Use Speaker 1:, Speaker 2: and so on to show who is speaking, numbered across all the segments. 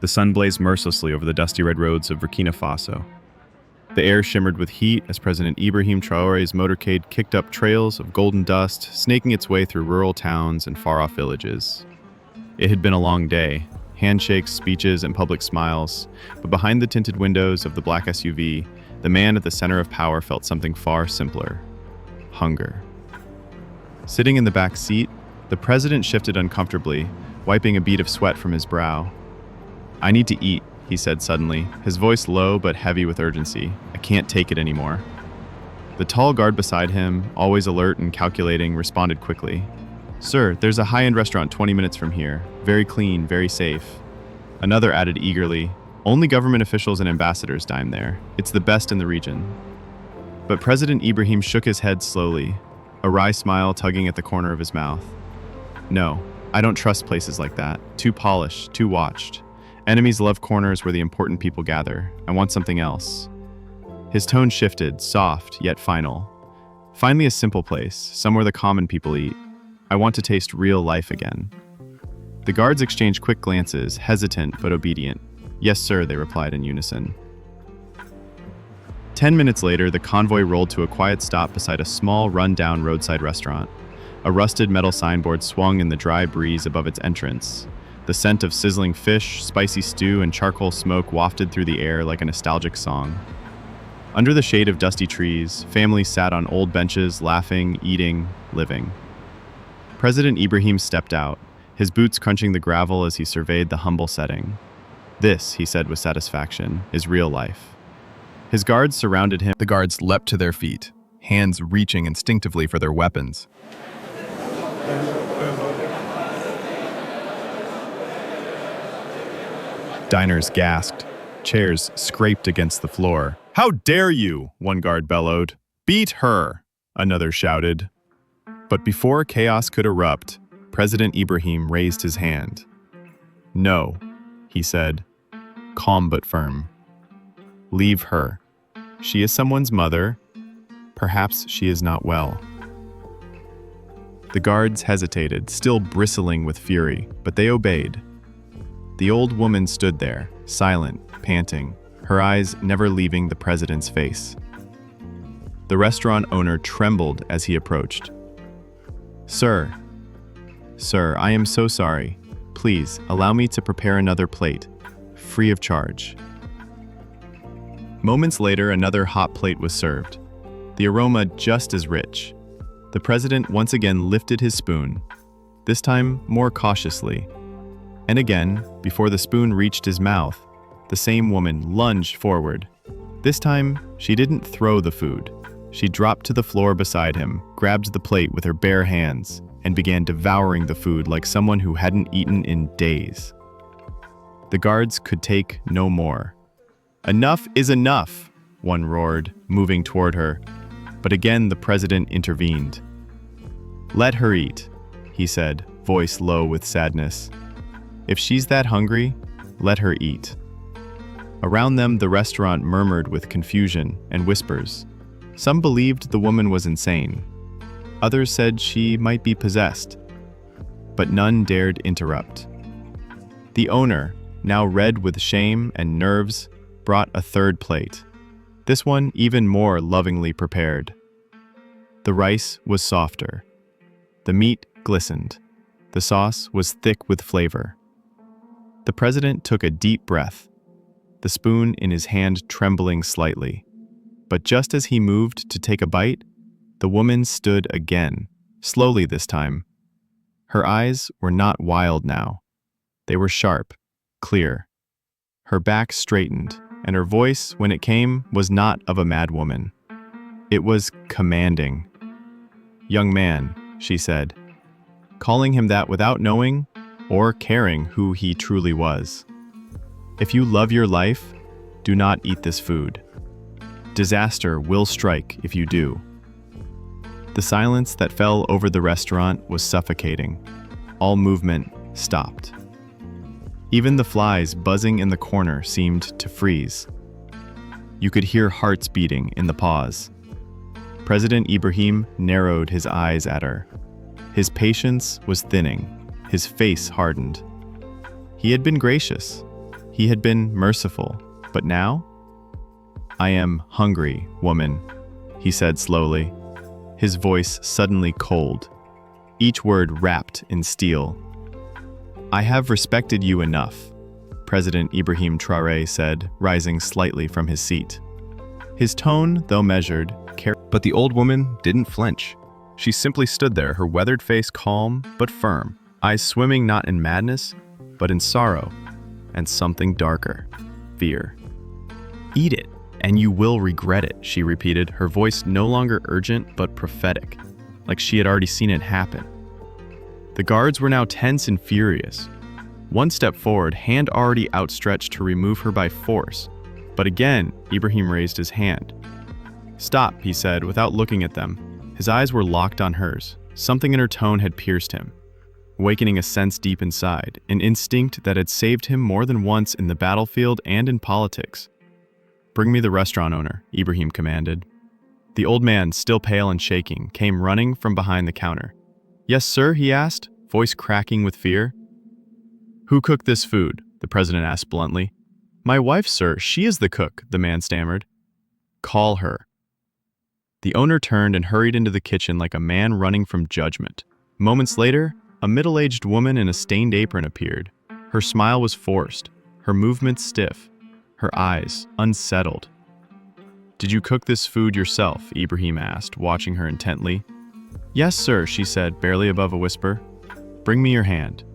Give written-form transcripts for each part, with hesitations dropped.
Speaker 1: The sun blazed mercilessly over the dusty red roads of BurkinaFaso. The air shimmered with heat as President Ibrahim Traoré's motorcade kicked up trails of golden dust, snaking its way through rural towns and far-off villages. It had been a long day, handshakes, speeches, and public smiles, but behind the tinted windows of the black SUV, the man at the center of power felt something far simpler: hunger. Sitting in the back seat, the president shifted uncomfortably, wiping a bead of sweat from his brow. "I need to eat," he said suddenly, his voice low but heavy with urgency. "I can't take it anymore." The tall guard beside him, always alert and calculating, responded quickly. "Sir, there's a high-end restaurant 20 minutes from here. Very clean, very safe." Another added eagerly, "Only government officials and ambassadors dine there. It's the best in the region." But President Ibrahim shook his head slowly, a wry smile tugging at the corner of his mouth. "No, I don't trust places like that. Too polished, too watched. Enemies love corners where the important people gather. I want something else." His tone shifted, soft yet final. "Find me a simple place, somewhere the common people eat. I want to taste real life again." The guards exchanged quick glances, hesitant but obedient. "Yes, sir," they replied in unison. 10 minutes later, the convoy rolled to a quiet stop beside a small, run-down roadside restaurant. A rusted metal signboard swung in the dry breeze above its entrance. The scent of sizzling fish, spicy stew, and charcoal smoke wafted through the air like a nostalgic song. Under the shade of dusty trees, families sat on old benches, laughing, eating, living. President Ibrahim stepped out, his boots crunching the gravel as he surveyed the humble setting. "This," he said with satisfaction, "is real life." His guards surrounded him.
Speaker 2: The guards leapt to their feet, hands reaching instinctively for their weapons. Diners gasped. Chairs scraped against the floor. "How dare you?" one guard bellowed. "Beat her," another shouted. But before chaos could erupt, President Ibrahim raised his hand. "No," he said, calm but firm. "Leave her. She is someone's mother. Perhaps she is not well." The guards hesitated, still bristling with fury, but they obeyed. The old woman stood there, silent, panting, her eyes never leaving the president's face. The restaurant owner trembled as he approached. Sir, I am so sorry. Please, allow me to prepare another plate, free of charge." Moments later, another hot plate was served, the aroma just as rich. The president once again lifted his spoon, this time more cautiously. And again, before the spoon reached his mouth, the same woman lunged forward. This time, she didn't throw the food. She dropped to the floor beside him, grabbed the plate with her bare hands, and began devouring the food like someone who hadn't eaten in days. The guards could take no more. "Enough is enough," one roared, moving toward her. But again the president intervened. "Let her eat," he said, voice low with sadness. "If she's that hungry, let her eat." Around them, the restaurant murmured with confusion and whispers. Some believed the woman was insane. Others said she might be possessed. But none dared interrupt. The owner, now red with shame and nerves, brought a third plate. This one even more lovingly prepared. The rice was softer. The meat glistened. The sauce was thick with flavor. The president took a deep breath, the spoon in his hand trembling slightly. But just as he moved to take a bite, the woman stood again, slowly this time. Her eyes were not wild now. They were sharp, clear. Her back straightened, and her voice, when it came, was not of a mad woman. It was commanding. "Young man," she said, calling him that without knowing or caring who he truly was. "If you love your life, do not eat this food. Disaster will strike if you do." The silence that fell over the restaurant was suffocating. All movement stopped. Even the flies buzzing in the corner seemed to freeze. You could hear hearts beating in the pause. President Ibrahim narrowed his eyes at her. His patience was thinning, his face hardened. He had been gracious. He had been merciful, but now? "I am hungry, woman," he said slowly, his voice suddenly cold, each word wrapped in steel. "I have respected you enough," President Ibrahim Traoré said, rising slightly from his seat. His tone, though measured,
Speaker 1: But the old woman didn't flinch. She simply stood there, her weathered face calm but firm, eyes swimming not in madness, but in sorrow, and something darker, fear. "Eat it, and you will regret it," she repeated, her voice no longer urgent but prophetic, like she had already seen it happen. The guards were now tense and furious. One step forward, hand already outstretched to remove her by force. But again, Ibrahim raised his hand. "Stop," he said, without looking at them. His eyes were locked on hers. Something in her tone had pierced him, awakening a sense deep inside, an instinct that had saved him more than once in the battlefield and in politics. "Bring me the restaurant owner," Ibrahim commanded. The old man, still pale and shaking, came running from behind the counter. "Yes, sir?" he asked, voice cracking with fear. "Who cooked this food?" the president asked bluntly. "My wife, sir. She is the cook," the man stammered. "Call her." The owner turned and hurried into the kitchen like a man running from judgment. Moments later, a middle-aged woman in a stained apron appeared. Her smile was forced, her movements stiff, her eyes unsettled. "Did you cook this food yourself?" Ibrahim asked, watching her intently. "Yes, sir," she said, barely above a whisper. "Bring me your hand."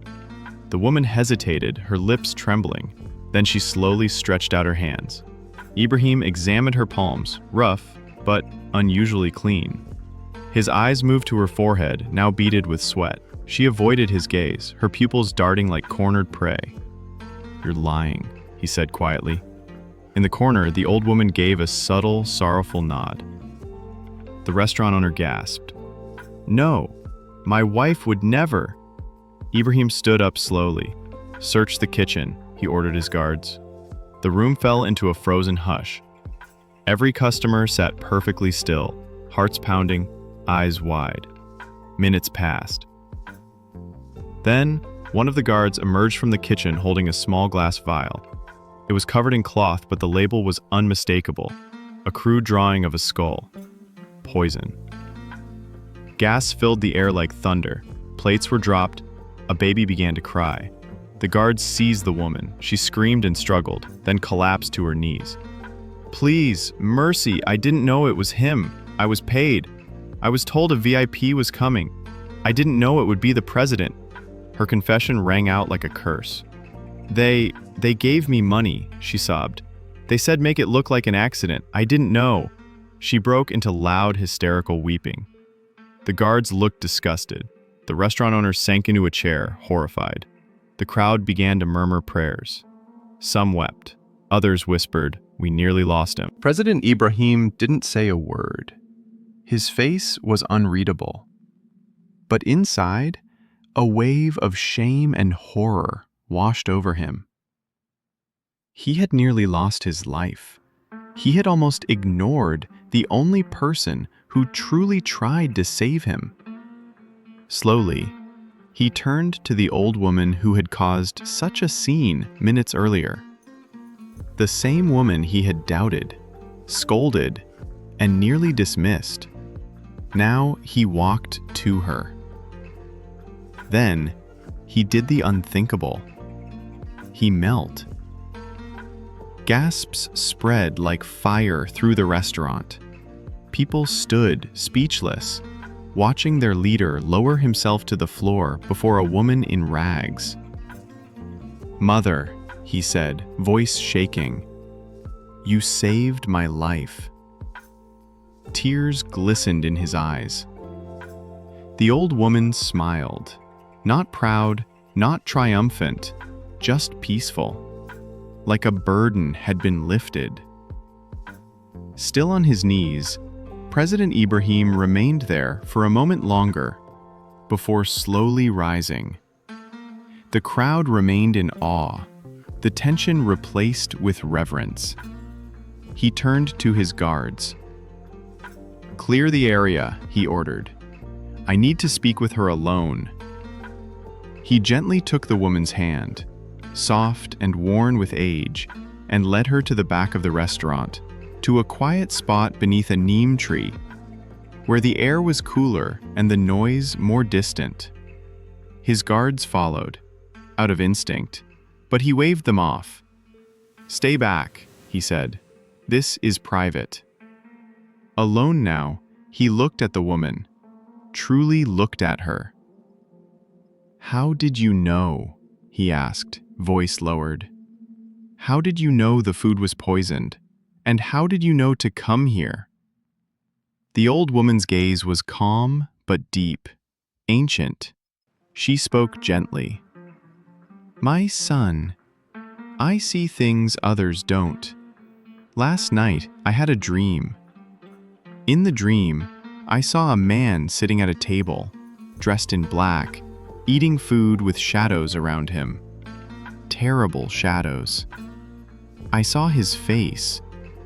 Speaker 1: The woman hesitated, her lips trembling. Then she slowly stretched out her hands. Ibrahim examined her palms, rough, but unusually clean. His eyes moved to her forehead, now beaded with sweat. She avoided his gaze, her pupils darting like cornered prey. "You're lying," he said quietly. In the corner, the old woman gave a subtle, sorrowful nod. The restaurant owner gasped. "No, my wife would never." Ibrahim stood up slowly. "Search the kitchen," he ordered his guards. The room fell into a frozen hush. Every customer sat perfectly still, hearts pounding, eyes wide. Minutes passed. Then, one of the guards emerged from the kitchen holding a small glass vial. It was covered in cloth, but the label was unmistakable. A crude drawing of a skull. Poison. Gas filled the air like thunder. Plates were dropped. A baby began to cry. The guards seized the woman. She screamed and struggled, then collapsed to her knees. "Please, mercy, I didn't know it was him. I was paid. I was told a VIP was coming. I didn't know it would be the president." Her confession rang out like a curse. They gave me money," she sobbed. "They said make it look like an accident. I didn't know." She broke into loud, hysterical weeping. The guards looked disgusted. The restaurant owner sank into a chair, horrified. The crowd began to murmur prayers. Some wept. Others whispered, "We nearly lost him." President Ibrahim didn't say a word. His face was unreadable. But inside, a wave of shame and horror washed over him. He had nearly lost his life. He had almost ignored the only person who truly tried to save him. Slowly, he turned to the old woman who had caused such a scene minutes earlier. The same woman he had doubted, scolded, and nearly dismissed. Now he walked to her. Then, he did the unthinkable. He knelt. Gasps spread like fire through the restaurant. People stood, speechless, watching their leader lower himself to the floor before a woman in rags. "Mother," he said, voice shaking, "you saved my life." Tears glistened in his eyes. The old woman smiled, not proud, not triumphant, just peaceful, like a burden had been lifted. Still on his knees, President Ibrahim remained there for a moment longer before slowly rising. The crowd remained in awe, the tension replaced with reverence. He turned to his guards. "Clear the area," he ordered. "I need to speak with her alone." He gently took the woman's hand.
Speaker 2: soft and worn with age, and led her to the back of the restaurant, to a quiet spot beneath a neem tree, where the air was cooler and the noise more distant. His guards followed, out of instinct, but he waved them off. "Stay back," he said. "This is private." Alone now, he looked at the woman, truly looked at her. "How did you know?" he asked, voice lowered. "How did you know the food was poisoned? And how did you know to come here?" The old woman's gaze was calm but deep, ancient. She spoke gently. "My son, I see things others don't. Last night, I had a dream. In the dream, I saw a man sitting at a table, dressed in black, eating food with shadows around him. Terrible shadows. I saw his face.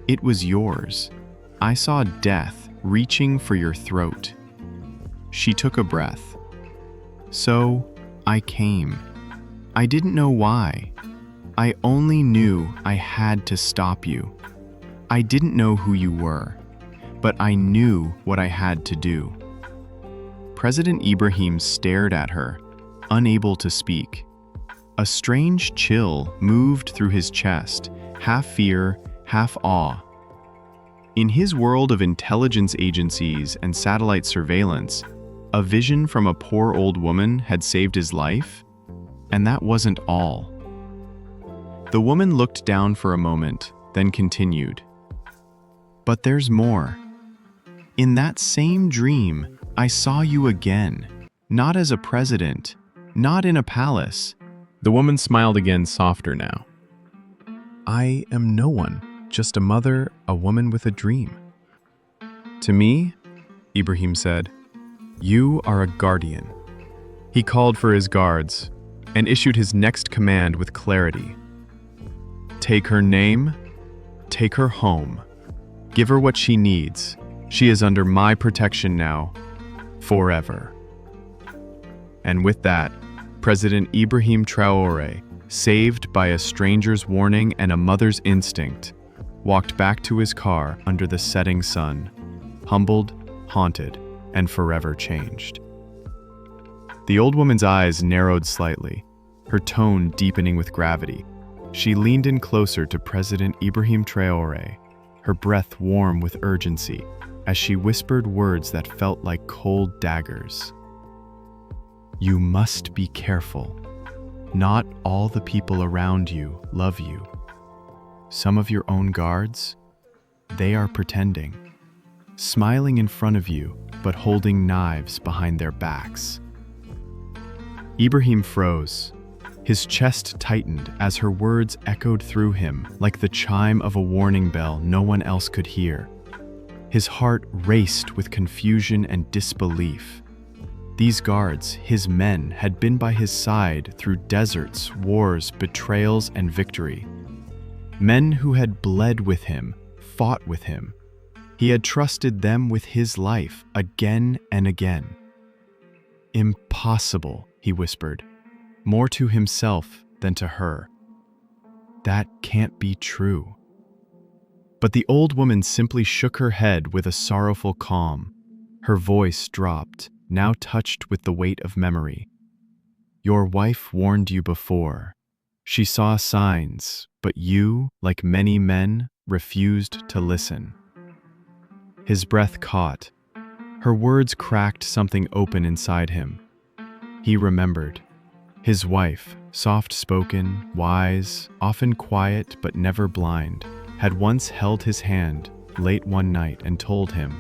Speaker 2: It was yours. I saw death reaching for your throat." She took a breath. "So, I came. I didn't know why. I only knew I had to stop you. I didn't know who you were, but I knew what I had to do." President Ibrahim stared at her, unable to speak. A strange chill moved through his chest, half fear, half awe. In his world of intelligence agencies and satellite surveillance, a vision from a poor old woman had saved his life, and that wasn't all. The woman looked down for a moment, then continued. "But there's more. In that same dream, I saw you again, not as a president, not in a palace." The woman smiled again, softer now. "I am no one, just a mother, a woman with a dream." "To me," Ibrahim said, "you are a guardian." He called for his guards and issued his next command with clarity. "Take her name, take her home, give her what she needs. She is under my protection now, forever." And with that, President Ibrahim Traoré, saved by a stranger's warning and a mother's instinct, walked back to his car under the setting sun, humbled, haunted, and forever changed. The old woman's eyes narrowed slightly, her tone deepening with gravity. She leaned in closer to President Ibrahim Traoré, her breath warm with urgency, as she whispered words that felt like cold daggers. "You must be careful. Not all the people around you love you. Some of your own guards, they are pretending, smiling in front of you, but holding knives behind their backs." Ibrahim froze. His chest tightened as her words echoed through him like the chime of a warning bell no one else could hear. His heart raced with confusion and disbelief. These guards, his men, had been by his side through deserts, wars, betrayals, and victory. Men who had bled with him, fought with him. He had trusted them with his life again and again. "Impossible," he whispered, more to himself than to her. "That can't be true." But the old woman simply shook her head with a sorrowful calm. Her voice dropped, now touched with the weight of memory. "Your wife warned you before. She saw signs, but you, like many men, refused to listen." His breath caught. Her words cracked something open inside him. He remembered. His wife, soft-spoken, wise, often quiet but never blind, had once held his hand late one night and told him,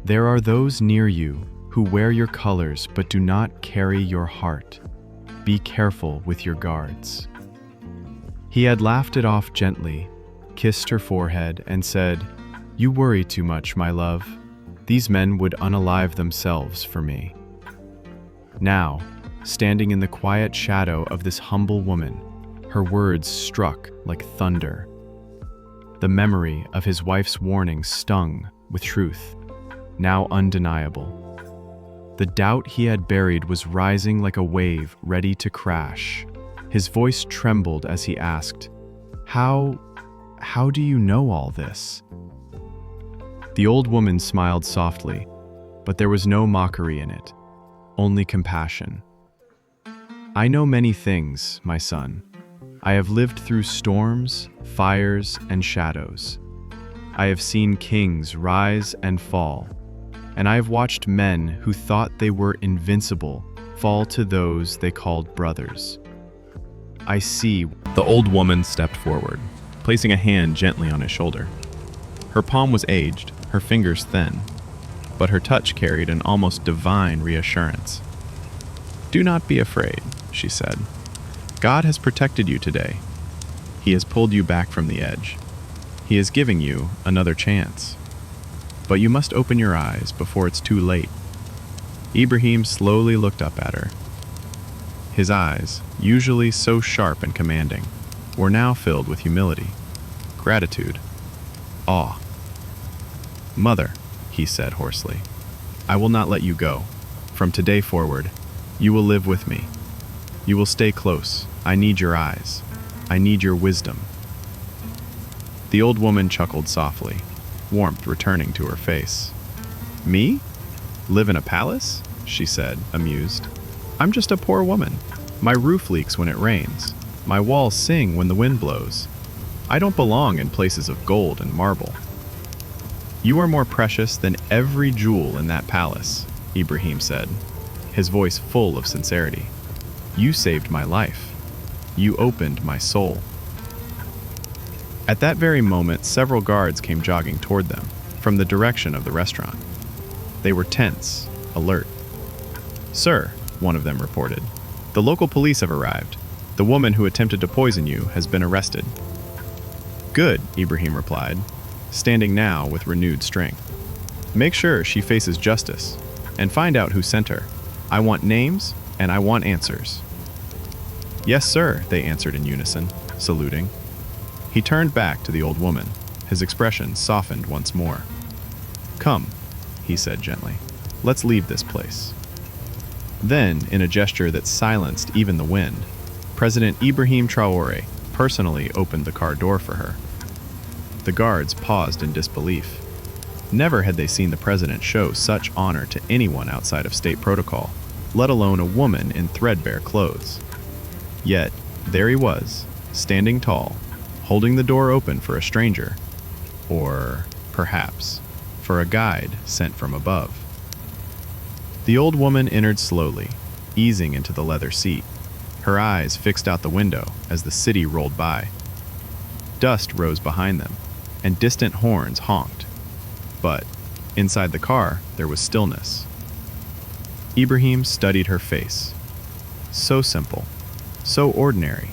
Speaker 2: "There are those near you who wear your colors but do not carry your heart. Be careful with your guards." He had laughed it off gently, kissed her forehead, and said, "You worry too much, my love. These men would unalive themselves for me." Now, standing in the quiet shadow of this humble woman, her words struck like thunder. The memory of his wife's warning stung with truth, now undeniable. The doubt he had buried was rising like a wave ready to crash. His voice trembled as he asked, How do you know all this?" The old woman smiled softly, but there was no mockery in it, only compassion. "I know many things, my son. I have lived through storms, fires, and shadows. I have seen kings rise and fall, and I have watched men who thought they were invincible fall to those they called brothers. I see."
Speaker 1: The old woman stepped forward, placing a hand gently on his shoulder. Her palm was aged, her fingers thin, but her touch carried an almost divine reassurance. "Do not be afraid," she said. "God has protected you today. He has pulled you back from the edge. He is giving you another chance. But you must open your eyes before it's too late." Ibrahim slowly looked up at her. His eyes, usually so sharp and commanding, were now filled with humility, gratitude, awe. "Mother," he said hoarsely, "I will not let you go. From today forward, you will live with me. You will stay close. I need your eyes. I need your wisdom." The old woman chuckled softly, warmth returning to her face. "Me? Live in a palace?" she said, amused. "I'm just a poor woman. My roof leaks when it rains. My walls sing when the wind blows. I don't belong in places of gold and marble." "You are more precious than every jewel in that palace," Ibrahim said, his voice full of sincerity. "You saved my life. You opened my soul." At that very moment, several guards came jogging toward them, from the direction of the restaurant. They were tense, alert. "Sir," one of them reported, "the local police have arrived. The woman who attempted to poison you has been arrested." "Good," Ibrahim replied, standing now with renewed strength. "Make sure she faces justice, and find out who sent her. I want names, and I want answers." "Yes, sir," they answered in unison, saluting. He turned back to the old woman, his expression softened once more. "Come," he said gently, "let's leave this place." Then, in a gesture that silenced even the wind, President Ibrahim Traoré personally opened the car door for her. The guards paused in disbelief. Never had they seen the president show such honor to anyone outside of state protocol, let alone a woman in threadbare clothes. Yet, there he was, standing tall, holding the door open for a stranger, or, perhaps, for a guide sent from above. The old woman entered slowly, easing into the leather seat, her eyes fixed out the window as the city rolled by. Dust rose behind them, and distant horns honked. But, inside the car, there was stillness. Ibrahim studied her face. So simple, so ordinary,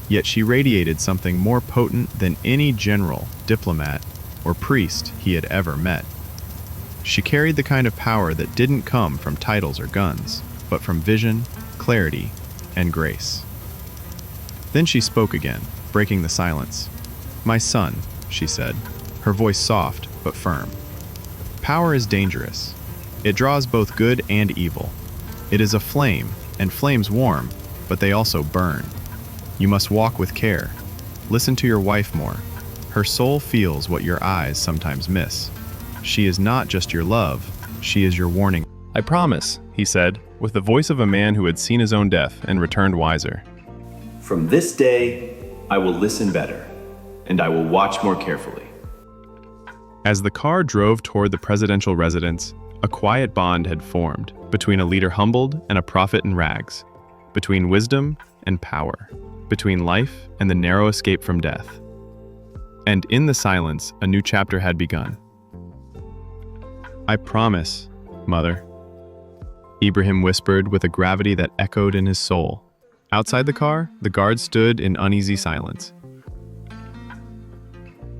Speaker 1: yet she radiated something more potent than any general, diplomat, or priest he had ever met. She carried the kind of power that didn't come from titles or guns, but from vision, clarity, and grace. Then she spoke again, breaking the silence. "My son," she said, her voice soft but firm. "Power is dangerous. It draws both good and evil. It is a flame, and flames warm, but they also burn. You must walk with care. Listen to your wife more. Her soul feels what your eyes sometimes miss. She is not just your love, she is your warning." "I promise," he said, with the voice of a man who had seen his own death and returned wiser.
Speaker 3: "From this day, I will listen better, and I will watch more carefully."
Speaker 1: As the car drove toward the presidential residence, a quiet bond had formed between a leader humbled and a prophet in rags, between wisdom and power, between life and the narrow escape from death. And in the silence, a new chapter had begun. "I promise, Mother," Ibrahim whispered with a gravity that echoed in his soul. Outside the car, the guards stood in uneasy silence.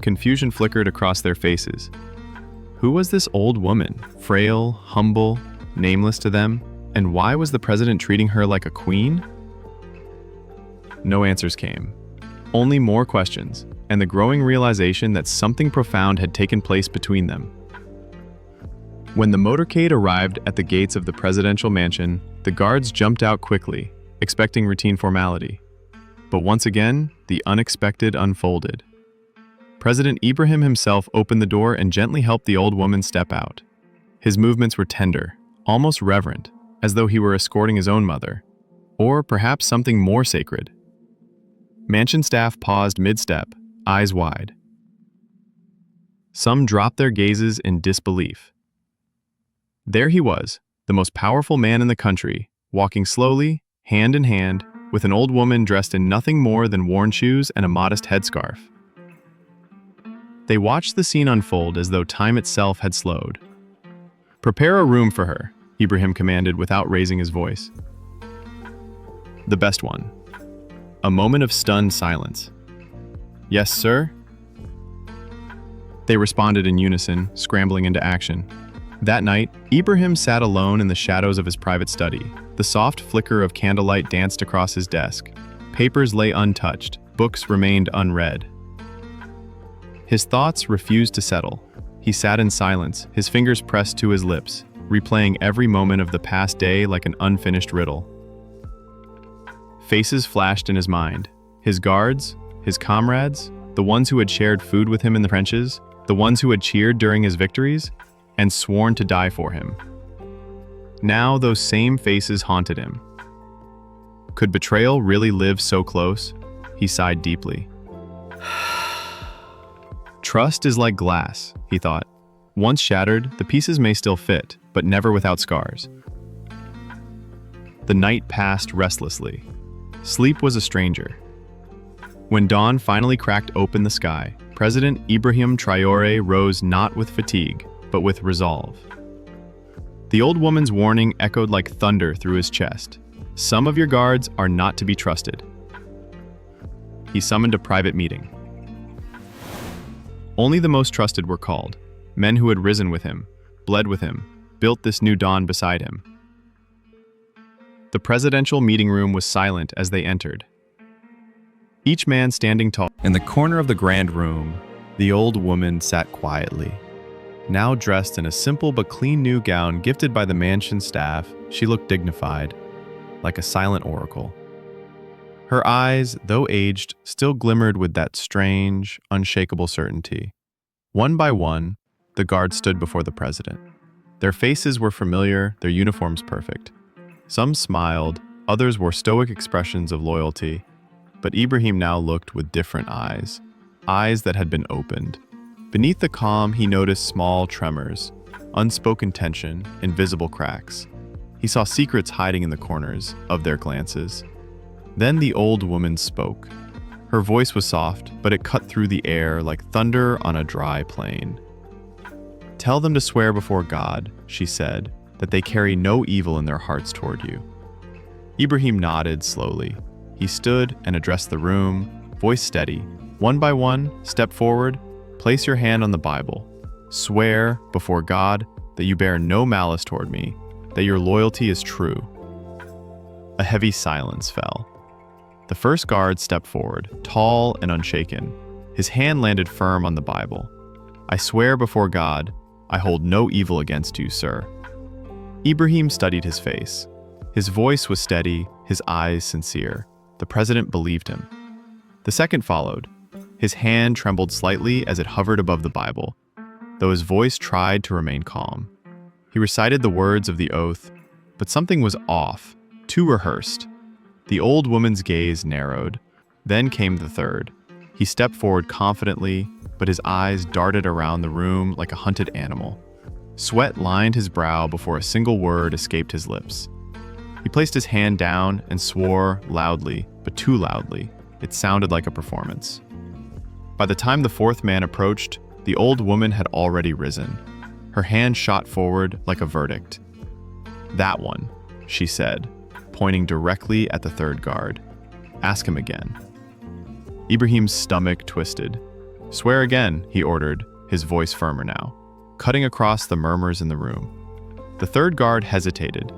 Speaker 1: Confusion flickered across their faces. Who was this old woman, frail, humble, nameless to them, and why was the president treating her like a queen? No answers came. Only more questions, and the growing realization that something profound had taken place between them. When the motorcade arrived at the gates of the presidential mansion, the guards jumped out quickly, expecting routine formality.
Speaker 2: But once again, the unexpected unfolded. President Ibrahim himself opened the door and gently helped the old woman step out. His movements were tender, almost reverent, as though he were escorting his own mother, or perhaps something more sacred. Mansion staff paused mid-step, eyes wide. Some dropped their gazes in disbelief. There he was, the most powerful man in the country, walking slowly, hand in hand, with an old woman dressed in nothing more than worn shoes and a modest headscarf. They watched the scene unfold as though time itself had slowed. "Prepare a room for her," Ibrahim commanded without raising his voice. "The best one." A moment of stunned silence. "Yes, sir?" They responded in unison, scrambling into action. That night, Ibrahim sat alone in the shadows of his private study. The soft flicker of candlelight danced across his desk. Papers lay untouched, books remained unread. His thoughts refused to settle. He sat in silence, his fingers pressed to his lips, replaying every moment of the past day like an unfinished riddle. Faces flashed in his mind. His guards, his comrades, the ones who had shared food with him in the trenches, the ones who had cheered during his victories, and sworn to die for him. Now those same faces haunted him. Could betrayal really live so close? He sighed deeply. Trust is like glass, he thought. Once shattered, the pieces may still fit, but never without scars. The night passed restlessly. Sleep was a stranger. When dawn finally cracked open the sky, President Ibrahim Traoré rose not with fatigue, but with resolve. The old woman's warning echoed like thunder through his chest. Some of your guards are not to be trusted. He summoned a private meeting. Only the most trusted were called, men who had risen with him, bled with him, built this new dawn beside him. The presidential meeting room was silent as they entered. Each man standing tall.
Speaker 1: In the corner of the grand room, the old woman sat quietly. Now dressed in a simple but clean new gown gifted by the mansion staff, she looked dignified, like a silent oracle. Her eyes, though aged, still glimmered with that strange, unshakable certainty. One by one, the guards stood before the president. Their faces were familiar, their uniforms perfect. Some smiled, others wore stoic expressions of loyalty, but Ibrahim now looked with different eyes, eyes that had been opened. Beneath the calm, he noticed small tremors, unspoken tension, invisible cracks. He saw secrets hiding in the corners of their glances. Then the old woman spoke. Her voice was soft, but it cut through the air like thunder on a dry plain. "Tell them to swear before God," she said, "that they carry no evil in their hearts toward you." Ibrahim nodded slowly. He stood and addressed the room, voice steady. "One by one, step forward, place your hand on the Bible. Swear before God that you bear no malice toward me, that your loyalty is true." A heavy silence fell. The first guard stepped forward, tall and unshaken. His hand landed firm on the Bible. "I swear before God, I hold no evil against you, sir." Ibrahim studied his face. His voice was steady, his eyes sincere. The president believed him. The second followed. His hand trembled slightly as it hovered above the Bible, though his voice tried to remain calm. He recited the words of the oath, but something was off, too rehearsed. The old woman's gaze narrowed. Then came the third. He stepped forward confidently, but his eyes darted around the room like a hunted animal. Sweat lined his brow before a single word escaped his lips. He placed his hand down and swore loudly, but too loudly. It sounded like a performance. By the time the fourth man approached, the old woman had already risen. Her hand shot forward like a verdict. "That one," she said, pointing directly at the third guard. "Ask him again." Ibrahim's stomach twisted. "Swear again," he ordered, his voice firmer now, cutting across the murmurs in the room. The third guard hesitated.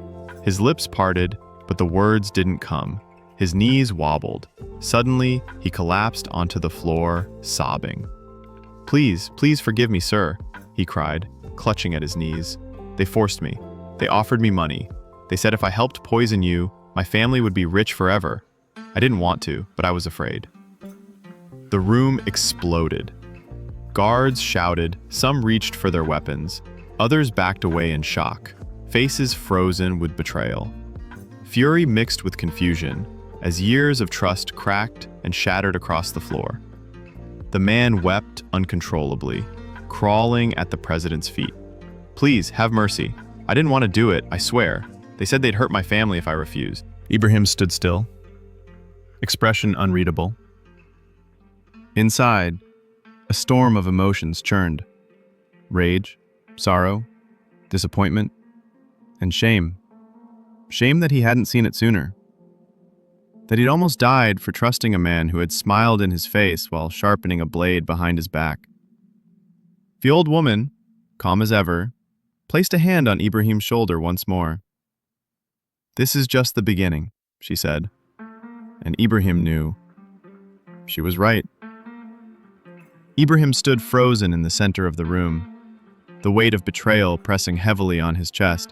Speaker 1: His lips parted, but the words didn't come. His knees wobbled. Suddenly, he collapsed onto the floor, sobbing. "Please, please forgive me, sir," he cried, clutching at his knees. "They forced me. They offered me money. They said if I helped poison you, my family would be rich forever.
Speaker 2: I didn't want to, but I was afraid. The room exploded. Guards shouted, some reached for their weapons, others backed away in shock, faces frozen with betrayal. Fury mixed with confusion as years of trust cracked and shattered across the floor. The man wept uncontrollably, crawling at the president's feet. Please, have mercy. I didn't want to do it, I swear. They said they'd hurt my family if I refused.
Speaker 1: Ibrahim stood still, expression unreadable. Inside, a storm of emotions churned. Rage, sorrow, disappointment, and shame. Shame that he hadn't seen it sooner. That he'd almost died for trusting a man who had smiled in his face while sharpening a blade behind his back. The old woman, calm as ever, placed a hand on Ibrahim's shoulder once more. "This is just the beginning," she said, and Ibrahim knew. She was right. Ibrahim stood frozen in the center of the room, the weight of betrayal pressing heavily on his chest.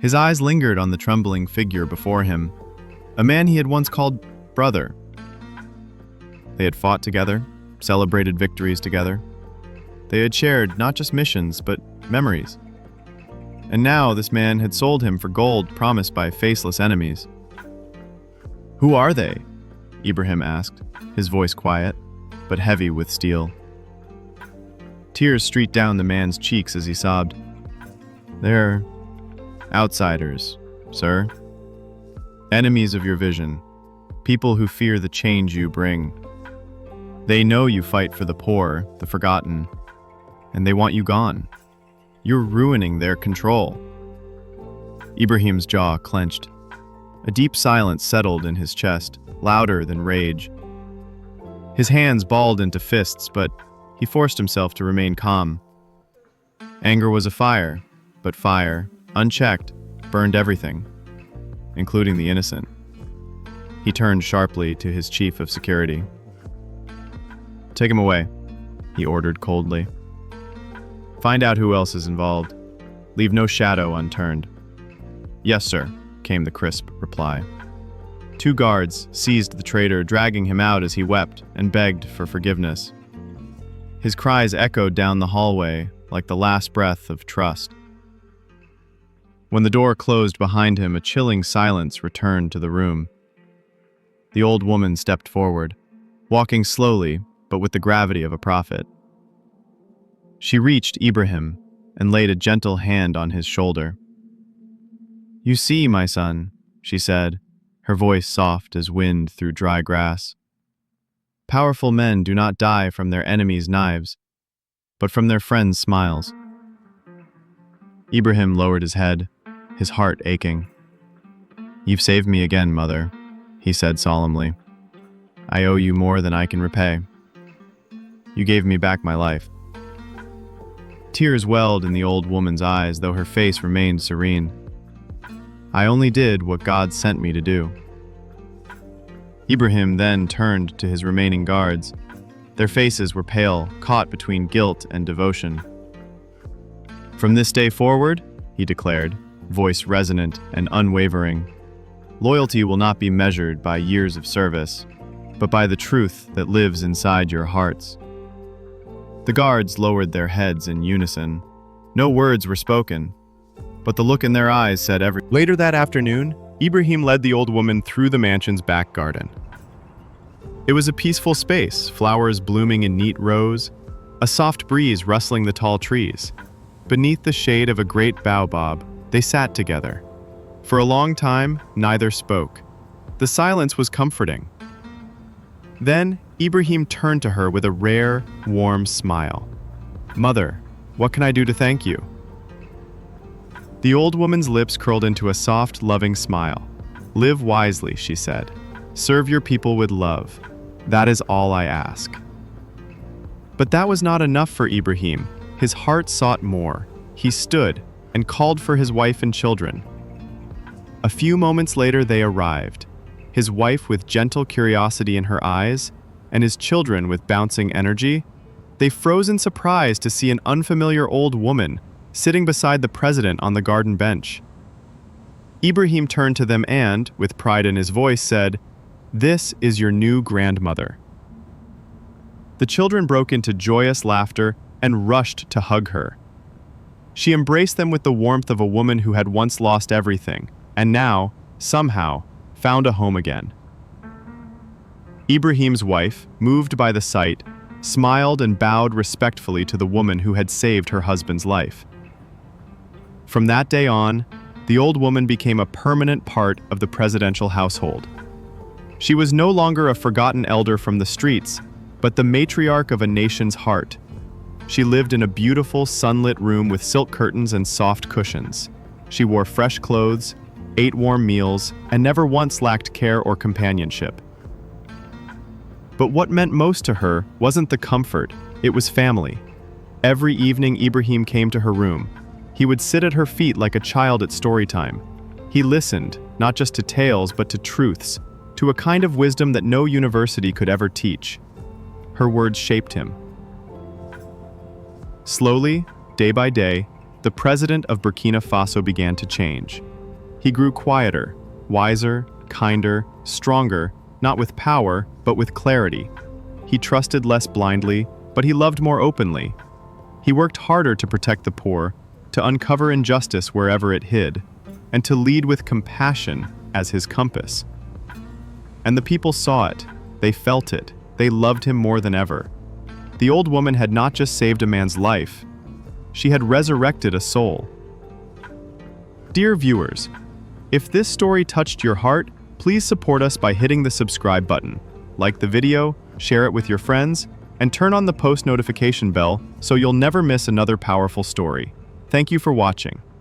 Speaker 1: His eyes lingered on the trembling figure before him, a man he had once called brother. They had fought together, celebrated victories together. They had shared not just missions, but memories. And now this man had sold him for gold promised by faceless enemies. "Who are they?" Ibrahim asked, his voice quiet, but heavy with steel. Tears streaked down the man's cheeks as he sobbed. "They're outsiders, sir. Enemies of your vision. People who fear the change you bring. They know you fight for the poor, the forgotten, and they want you gone. You're ruining their control." Ibrahim's jaw clenched. A deep silence settled in his chest, louder than rage. His hands balled into fists, but he forced himself to remain calm. Anger was a fire, but fire, unchecked, burned everything, including the innocent. He turned sharply to his chief of security. "Take him away," he ordered coldly. "Find out who else is involved. Leave no shadow unturned." "Yes, sir," came the crisp reply. 2 guards seized the traitor, dragging him out as he wept and begged for forgiveness. His cries echoed down the hallway like the last breath of trust. When the door closed behind him, a chilling silence returned to the room. The old woman stepped forward, walking slowly but with the gravity of a prophet. She reached Ibrahim and laid a gentle hand on his shoulder. "You see, my son," she said, her voice soft as wind through dry grass. "Powerful men do not die from their enemies' knives, but from their friends' smiles." Ibrahim lowered his head, his heart aching. "You've saved me again, mother," he said solemnly. "I owe you more than I can repay. You gave me back my life." Tears welled in the old woman's eyes, though her face remained serene. "I only did what God sent me to do." Ibrahim then turned to his remaining guards. Their faces were pale, caught between guilt and devotion. "From this day forward," he declared, voice resonant and unwavering, "loyalty will not be measured by years of service, but by the truth that lives inside your hearts." The guards lowered their heads in unison. No words were spoken, but the look in their eyes said everything. Later that afternoon, Ibrahim led the old woman through the mansion's back garden. It was a peaceful space, flowers blooming in neat rows, a soft breeze rustling the tall trees. Beneath the shade of a great baobab, they sat together. For a long time, neither spoke. The silence was comforting. Then, Ibrahim turned to her with a rare, warm smile. "Mother, what can I do to thank you?" The old woman's lips curled into a soft, loving smile. "Live wisely," she said. "Serve your people with love. That is all I ask." But that was not enough for Ibrahim. His heart sought more. He stood and called for his wife and children. A few moments later they arrived, his wife with gentle curiosity in her eyes, and his children with bouncing energy. They froze in surprise to see an unfamiliar old woman sitting beside the president on the garden bench. Ibrahim turned to them and, with pride in his voice, said,
Speaker 2: This is your new grandmother." The children broke into joyous laughter and rushed to hug her. She embraced them with the warmth of a woman who had once lost everything, and now, somehow, found a home again. Ibrahim's wife, moved by the sight, smiled and bowed respectfully to the woman who had saved her husband's life. From that day on, the old woman became a permanent part of the presidential household. She was no longer a forgotten elder from the streets, but the matriarch of a nation's heart. She lived in a beautiful, sunlit room with silk curtains and soft cushions. She wore fresh clothes, ate warm meals, and never once lacked care or companionship. But what meant most to her wasn't the comfort, it was family. Every evening Ibrahim came to her room. He would sit at her feet like a child at story time. He listened, not just to tales, but to truths, to a kind of wisdom that no university could ever teach. Her words shaped him. Slowly, day by day, the president of Burkina Faso began to change. He grew quieter, wiser, kinder, stronger, not with power, but with clarity. He trusted less blindly, but he loved more openly. He worked harder to protect the poor, to uncover injustice wherever it hid, and to lead with compassion as his compass. And the people saw it, they felt it, they loved him more than ever. The old woman had not just saved a man's life, she had resurrected a soul. Dear viewers, if this story touched your heart, please support us by hitting the subscribe button, like the video, share it with your friends, and turn on the post notification bell so you'll never miss another powerful story. Thank you for watching.